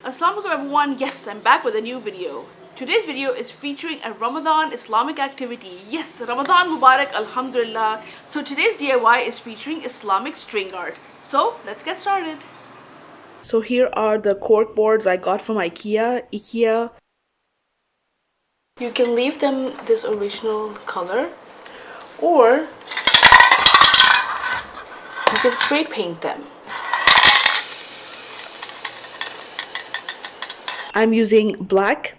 Assalamu alaikum everyone, yes, I'm back with a new video. Today's video is featuring a Ramadan Islamic activity. Yes, Ramadan Mubarak Alhamdulillah. So today's DIY is featuring Islamic string art. So let's get started. So here are the cork boards I got from IKEA. You can leave them this original color or you can spray paint them. I'm using black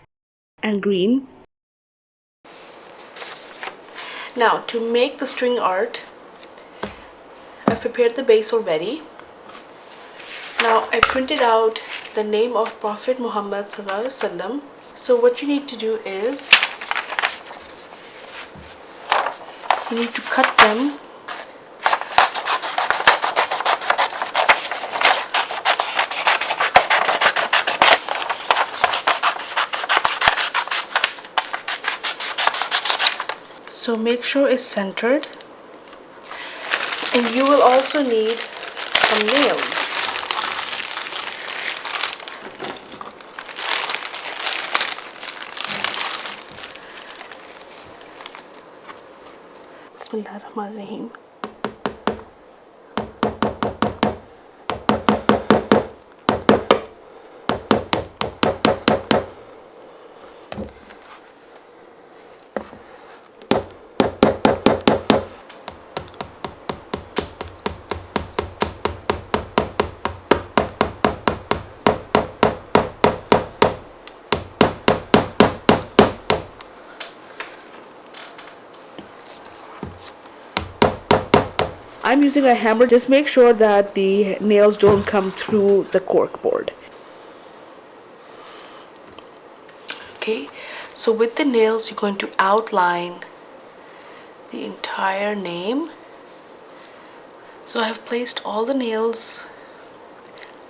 and green. Now to make the string art, I've prepared the base already. Now I printed out the name of Prophet Muhammad sallallahu alaihi wasallam. So what you need to do is you need to cut them so make sure it's centered, and you will also need some nails. Bismillahirrahmanirrahim. I'm using a hammer. Just make sure that the nails don't come through the cork board. Okay, so with the nails you're going to outline the entire name. So I have placed all the nails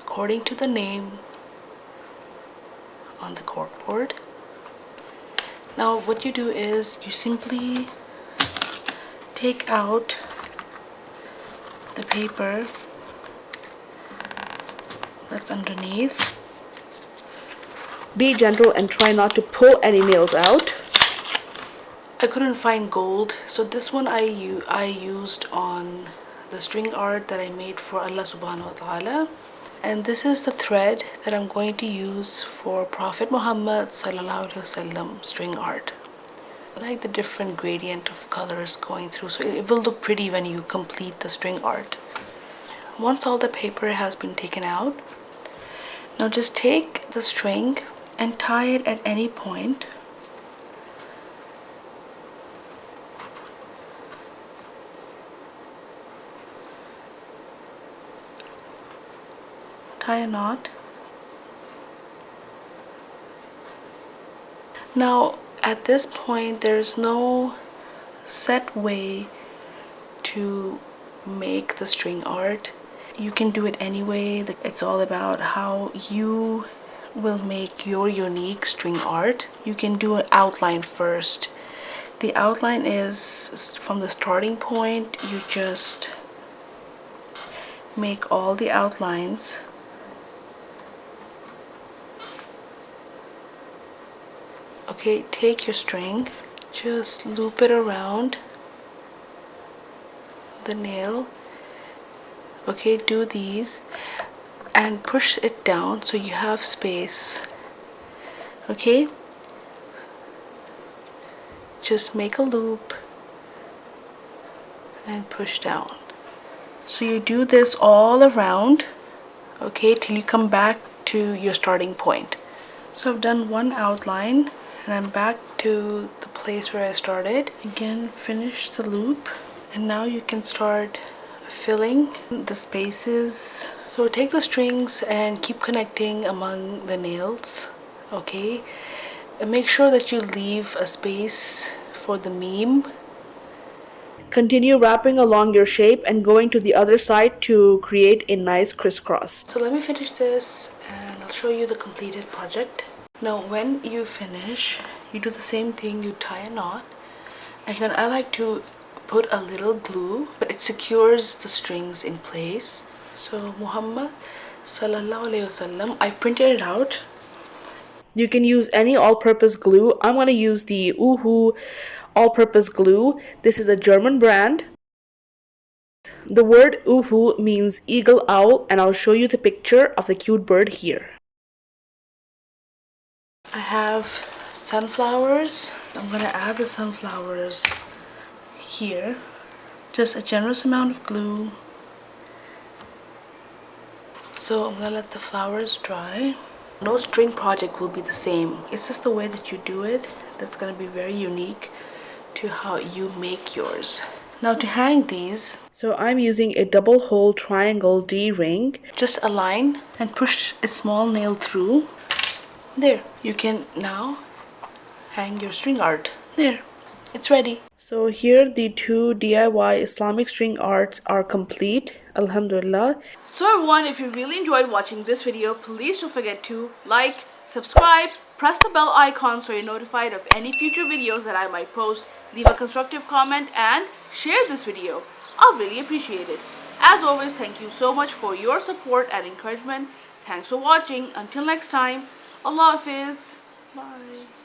according to the name on the cork board. Now what you do is you simply take out the paper that's underneath. Be gentle and try not to pull any nails out. I couldn't find gold, so this one I used on the string art that I made for Allah subhanahu wa ta'ala, and this is the thread that I'm going to use for Prophet Muhammad sallallahu alaihi wasallam string art. I like the different gradient of colors going through, so it will look pretty when you complete the string art. Once all the paper has been taken out, now just take the string and tie it at any point. Tie a knot. Now at this point there's no set way to make the string art. You can do it anyway. It's all about how you will make your unique string art. You can do an outline first. The outline is from the starting point. You just make all the outlines. Okay, take your string, just loop it around the nail. Okay, do these and push it down so you have space. Okay, just make a loop and push down. So you do this all around, okay, till you come back to your starting point. So I've done one outline and I'm back to the place where I started. Again, finish the loop, and now you can start filling the spaces. So take the strings and keep connecting among the nails, okay, and make sure that you leave a space for the meme. Continue wrapping along your shape and going to the other side to create a nice crisscross. So let me finish this and I'll show you the completed project. Now when you finish, you do the same thing. You tie a knot, and then I like to put a little glue, but it secures the strings in place. So Muhammad Sallallahu Alaihi Wasallam. I printed it out. You can use any all-purpose glue. I'm going to use the Uhu all-purpose glue. This is a German brand. The word Uhu means eagle owl, and I'll show you the picture of the cute bird here. I have sunflowers. I'm going to add the sunflowers here. Just a generous amount of glue. So I'm going to let the flowers dry. No string project will be the same. It's just the way that you do it that's going to be very unique to how you make yours. Now to hang these, so I'm using a double hole triangle D-ring. Just align and push a small nail through. There, you can now hang your string art. There, it's ready. So here the 2 DIY Islamic string arts are complete, alhamdulillah. So everyone, if you really enjoyed watching this video, please don't forget to like, subscribe, press the bell icon so you're notified of any future videos that I might post. Leave a constructive comment and share this video. I'll really appreciate it. As always, thank you so much for your support and encouragement. Thanks for watching. Until next time, Allah Hafiz. Bye.